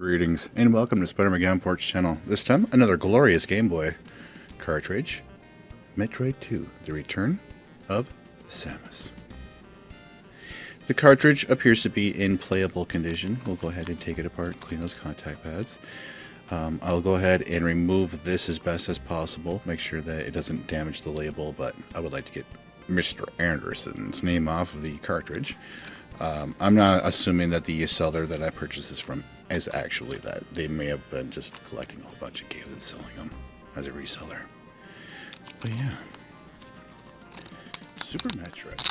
Greetings and welcome to Spider-Man Game Porch channel. This time, another glorious Game Boy cartridge, Metroid II: The Return of Samus. The cartridge appears to be in playable condition. We'll go ahead and take it apart, clean those contact pads. I'll go ahead and remove this as best as possible, make sure that it doesn't damage the label, but I would like to get Mr. Anderson's name off of the cartridge. I'm not assuming that the seller that I purchased this from is actually that. They may have been just collecting a whole bunch of games and selling them as a reseller. But yeah. Super Metroid.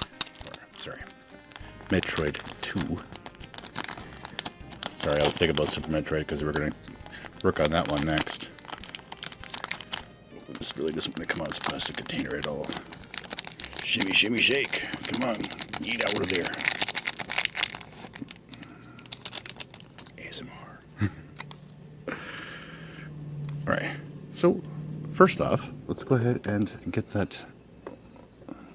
Metroid II. Sorry, I was thinking about Super Metroid because we're going to work on that one next. This really doesn't want to come out as a plastic container at all. Shimmy, shimmy, shake. Come on, eat out of there. ASMR. Alright, so first off, let's go ahead and get that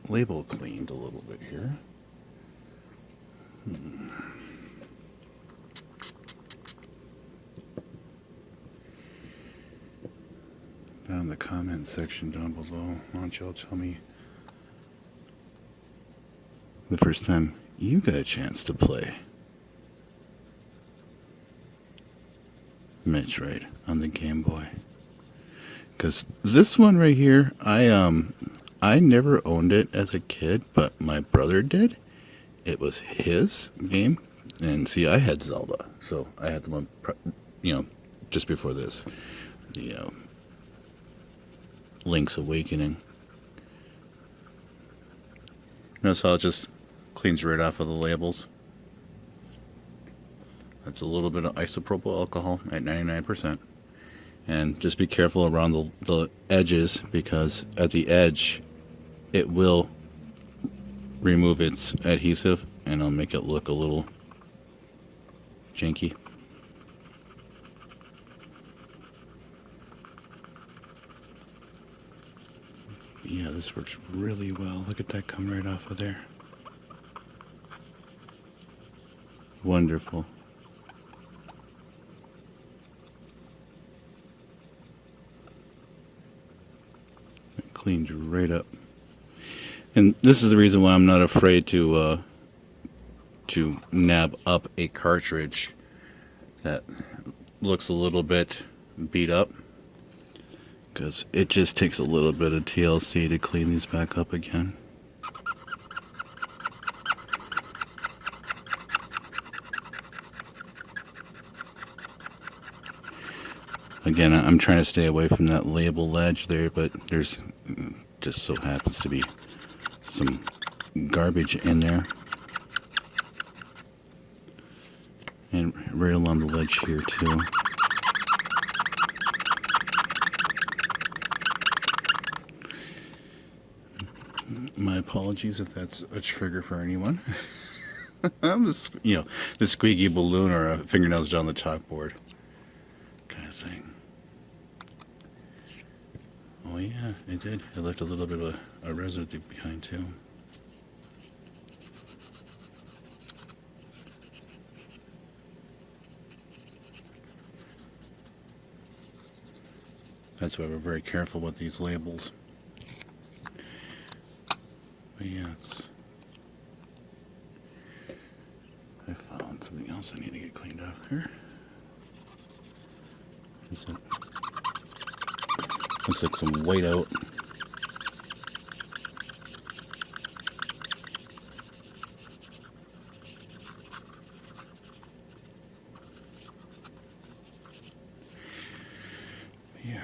label cleaned a little bit here. Down in the comment section down below, why don't y'all tell me the first time you got a chance to play Metroid on the Game Boy. Because this one right here, I never owned it as a kid, but my brother did. It was his game, and see, I had Zelda, so I had the one, just before this, the Link's Awakening. Notice how it just cleans right off of the labels. That's a little bit of isopropyl alcohol at 99%. And just be careful around the edges, because at the edge it will remove its adhesive and it'll make it look a little janky. Yeah, this works really well. Look at that come right off of there. Wonderful. It cleans right up. And this is the reason why I'm not afraid to nab up a cartridge that looks a little bit beat up, because it just takes a little bit of TLC to clean these back up again. Again, I'm trying to stay away from that label ledge there, but there's just so happens to be some garbage in there. And right along the ledge here too. My apologies if that's a trigger for anyone. The squeaky balloon or a fingernails down the chalkboard kind of thing. Oh yeah, it did. It left a little bit of a residue behind too. That's why we're very careful with these labels. But yeah, I found something else I need to get cleaned off there. Looks like some whiteout. Yeah.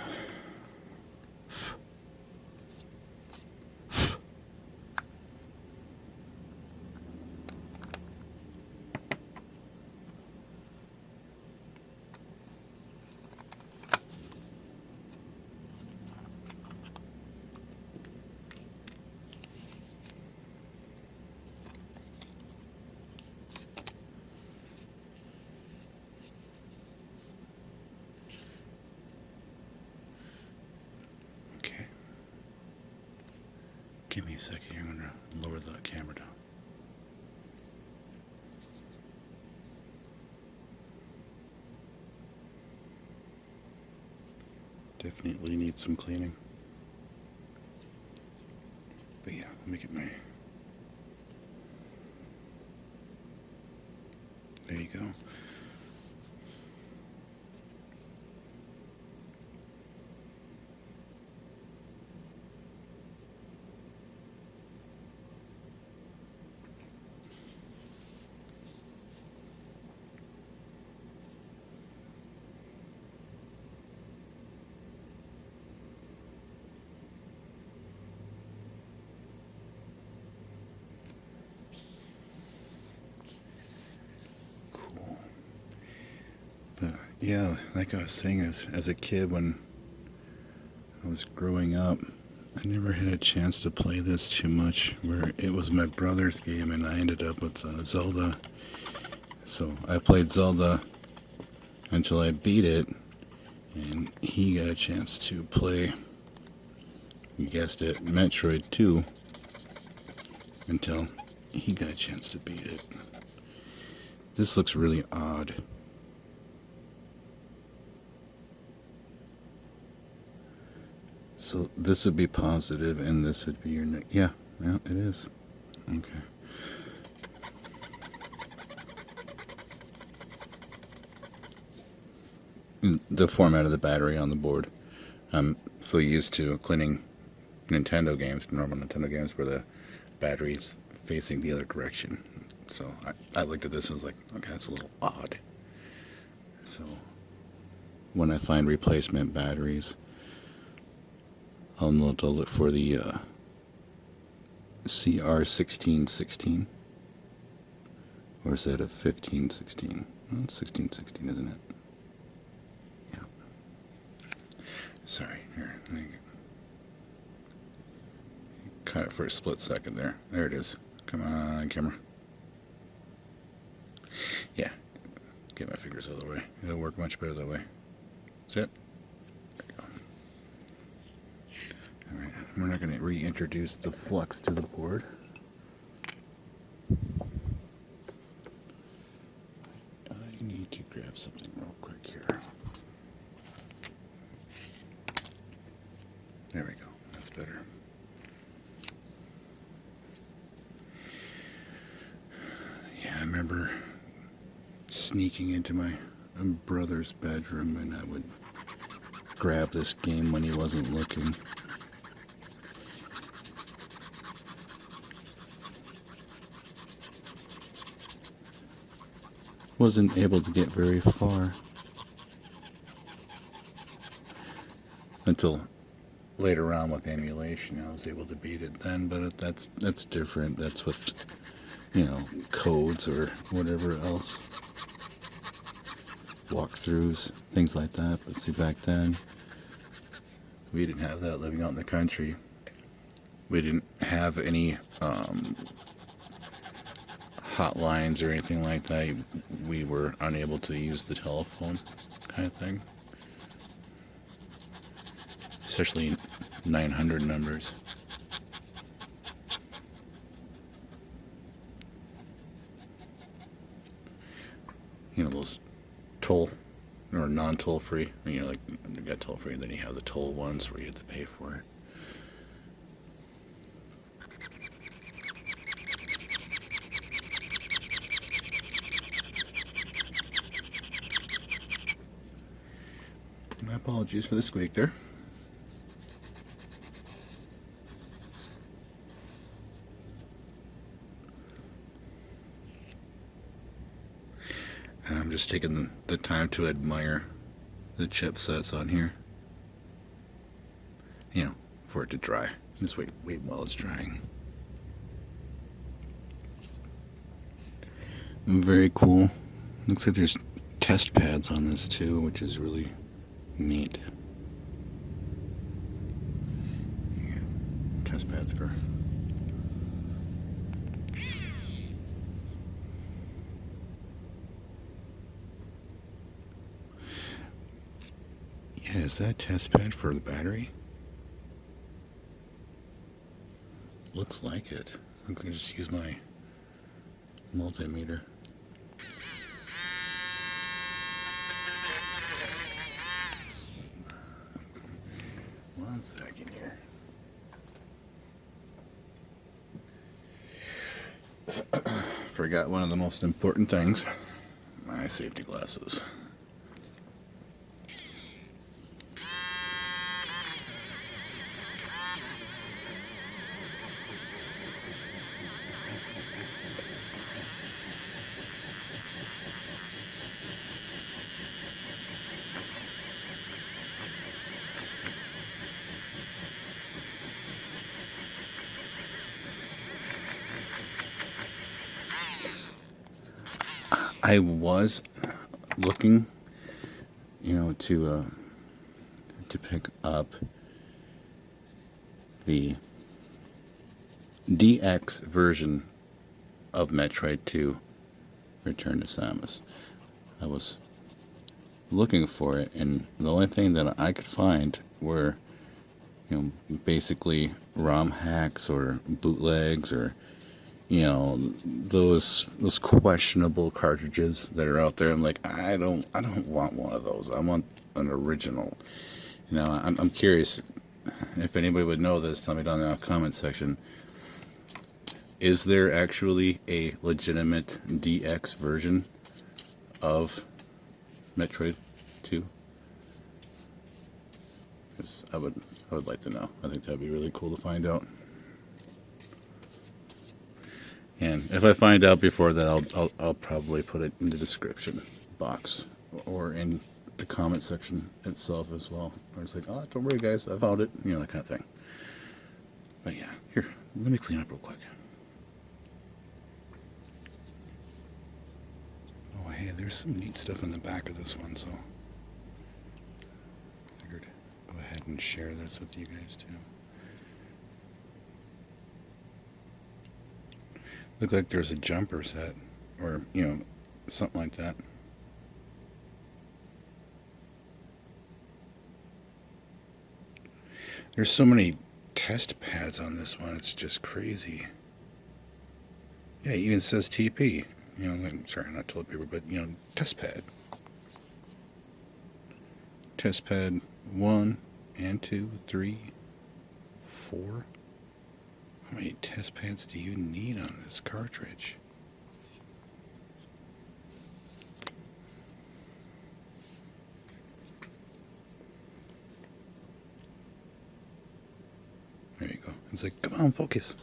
Give me a second here, I'm going to lower the camera down. Definitely needs some cleaning. But yeah, let me get my... There you go. Cool. But yeah, like I was saying, as a kid when I was growing up, I never had a chance to play this too much, where it was my brother's game and I ended up with Zelda. So I played Zelda until I beat it, and he got a chance to play, you guessed it, Metroid II, until he got a chance to beat it. This looks really odd. So this would be positive, and this would be your yeah, it is. Okay. The format of the battery on the board. I'm so used to cleaning Nintendo games, normal Nintendo games, where the battery's facing the other direction. So I looked at this and was like, okay, that's a little odd. So when I find replacement batteries, I'll know to look for the CR1616. Or is that a 1516? Well, it's 1616, isn't it? Yeah. Sorry, here. Cut it for a split second there. There it is. Come on, camera. Yeah. Get my fingers out of the way. It'll work much better that way. That's it. There you go. Alright, we're not going to reintroduce the flux to the board. I need to grab something real quick here. There we go. That's better. Yeah, I remember sneaking into my brother's bedroom, and I would grab this game when he wasn't looking. Wasn't able to get very far until later on with emulation. I was able to beat it then, but that's different. That's with, codes or whatever else, walkthroughs, things like that. But see, back then we didn't have that. Living out in the country, we didn't have any hotlines or anything like that. We were unable to use the telephone, kind of thing, especially 900 numbers. Those toll or non-toll free. Like you got toll free, and then you have the toll ones where you have to pay for it. My apologies for the squeak there. I'm just taking the time to admire the chipsets on here. For it to dry. Just wait while it's drying. Very cool. Looks like there's test pads on this too, which is really neat. Yeah, test pads for... Yeah, is that a test pad for the battery? Looks like it. I'm going to just use my multimeter. second here. Forgot one of the most important things. My safety glasses. I was looking, to pick up the DX version of Metroid II Return to Samus. I was looking for it, and the only thing that I could find were, basically ROM hacks or bootlegs or those questionable cartridges that are out there. I'm like, I don't want one of those. I want an original. I'm curious if anybody would know this. Tell me down in the comment section. Is there actually a legitimate DX version of Metroid 2? Because I would like to know. I think that'd be really cool to find out. And if I find out before that, I'll probably put it in the description box or in the comment section itself as well. I was like, oh, don't worry, guys, I found it. That kind of thing. But yeah, here, let me clean up real quick. Oh, hey, there's some neat stuff in the back of this one, so I figured go ahead and share this with you guys too. Looked like there's a jumper set, or, something like that. There's so many test pads on this one, it's just crazy. Yeah, it even says TP. Sorry, not toilet paper, but, test pad. Test pad 1 and 2, 3, 4. How many test pads do you need on this cartridge? There you go. It's like, come on, focus.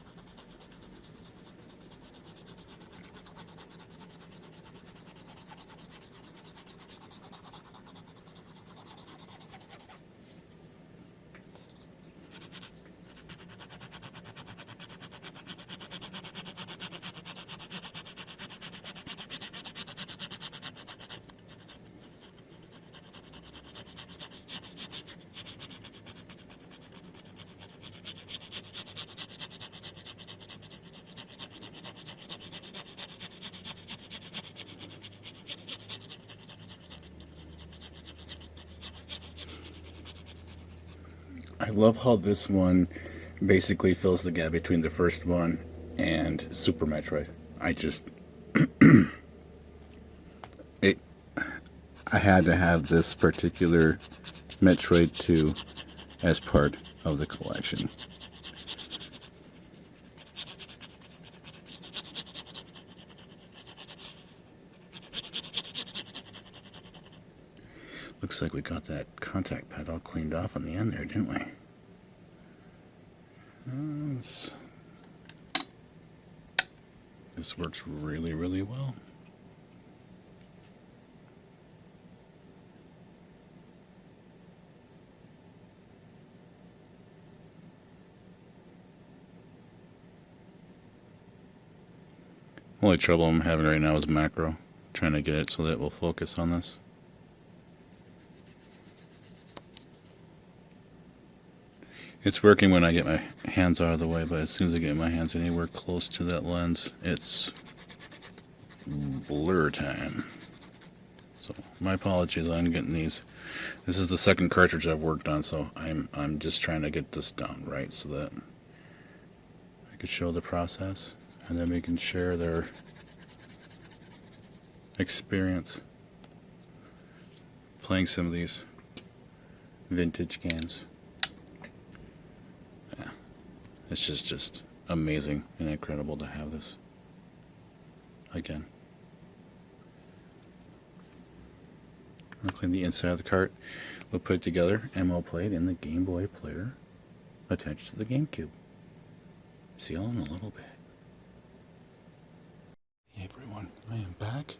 I love how this one basically fills the gap between the first one and Super Metroid. I had to have this particular Metroid 2 as part of the collection. Looks like we got that contact pad all cleaned off on the end there, didn't we? This works really, really well. Only trouble I'm having right now is macro. Trying to get it so that it will focus on this. It's working when I get my hands out of the way, but as soon as I get my hands anywhere close to that lens, it's blur time. So my apologies on getting these. This is the second cartridge I've worked on, so I'm just trying to get this done right so that I could show the process, and then we can share their experience playing some of these vintage games. It's just amazing and incredible to have this again. I'll clean the inside of the cart. We'll put it together and we'll play it in the Game Boy player attached to the GameCube. See you all in a little bit. Hey everyone, I am back.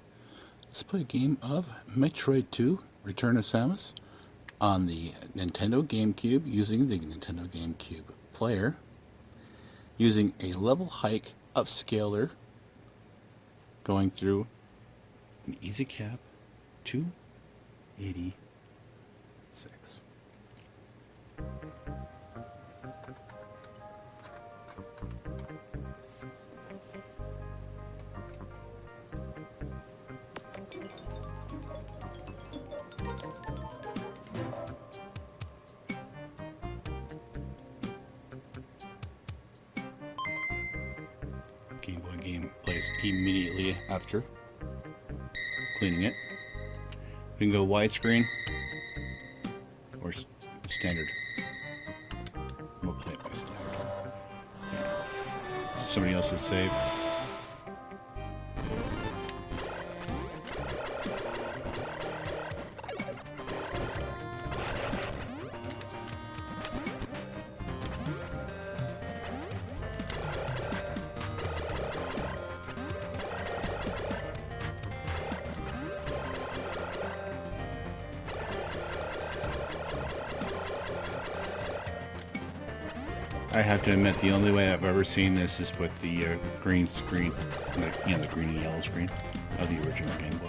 Let's play a game of Metroid II, Return of Samus, on the Nintendo GameCube using the Nintendo GameCube player, using a level hike upscaler, going through an easy cap 286. Game Boy game plays immediately after cleaning it. We can go widescreen or standard. We'll play it by standard. Somebody else's save. I have to admit, the only way I've ever seen this is with the green screen, the green and yellow screen of the original Game Boy.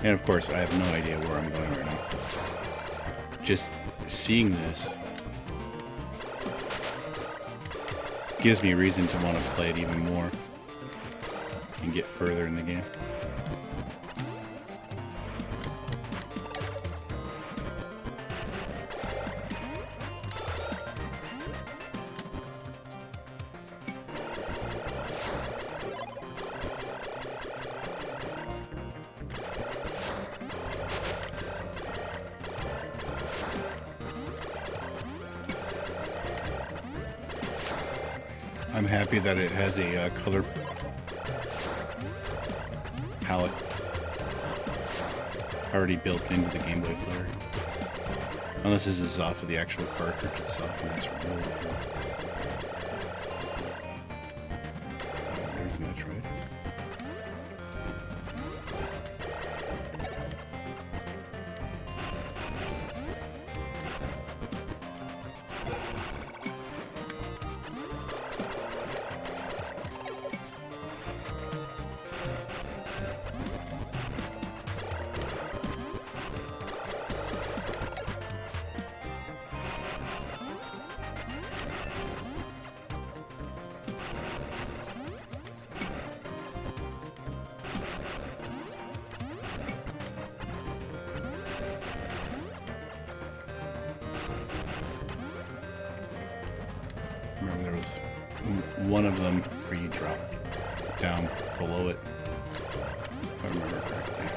And of course, I have no idea where I'm going right now. Just seeing this gives me reason to want to play it even more and get further in the game. I'm happy that it has a color palette already built into the Game Boy player. Unless this is off of the actual cartridge itself, and that's really cool. There's Metroid. Remember, there was one of them where you drop down below it, if I remember correctly.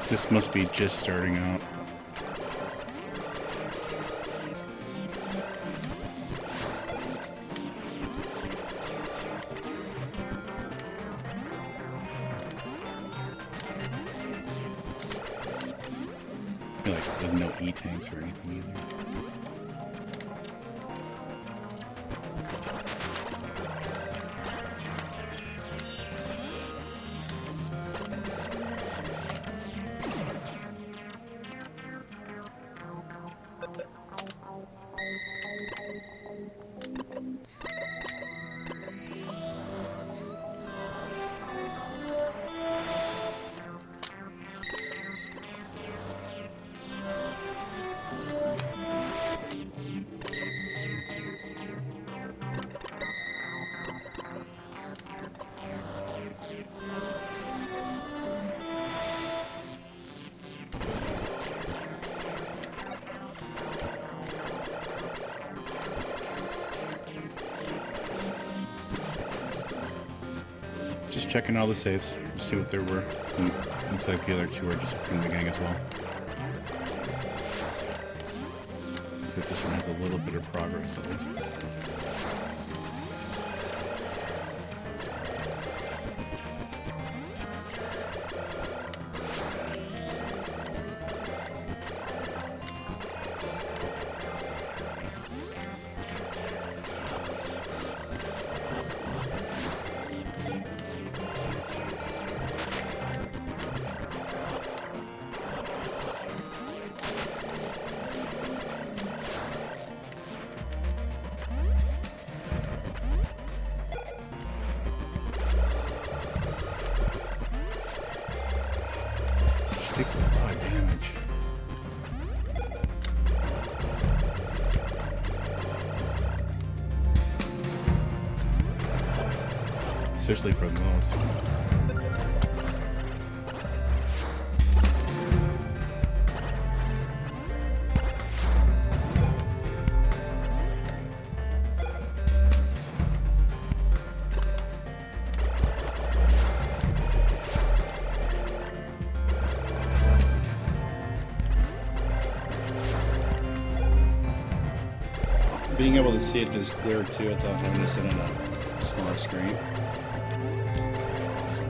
This must be just starting out. Like with no E-tanks or anything either. Just checking all the saves, see what there were. And looks like the other two are just from the beginning as well. Looks like this one has a little bit of progress at least. Takes a lot of damage. Especially for the lowest one. Being able to see it this clear too, I thought having to sit on a smaller screen. Awesome.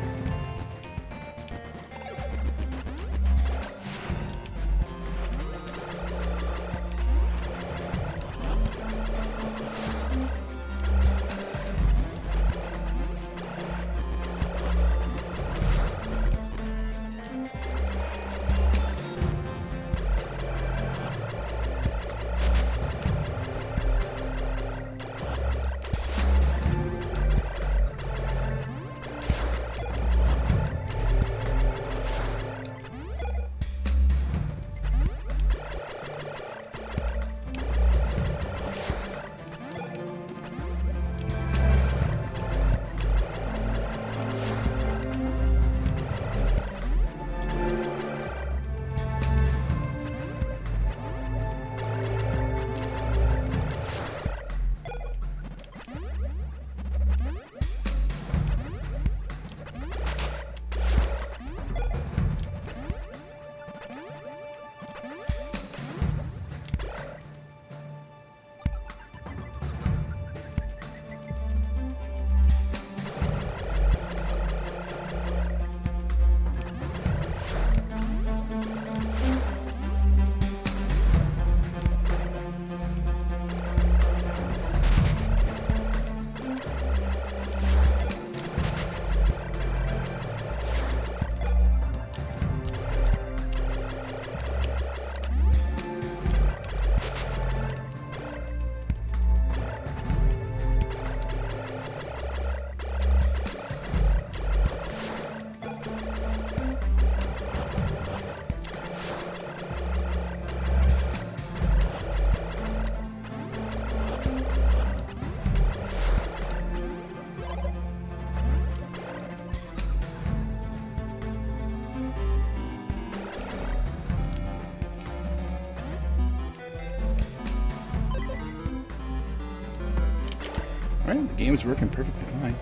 Alright, the game is working perfectly fine.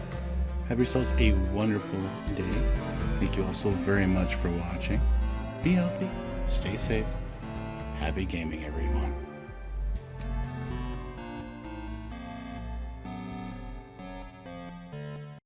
Have yourselves a wonderful day. Thank you all so very much for watching. Be healthy, stay safe, happy gaming everyone.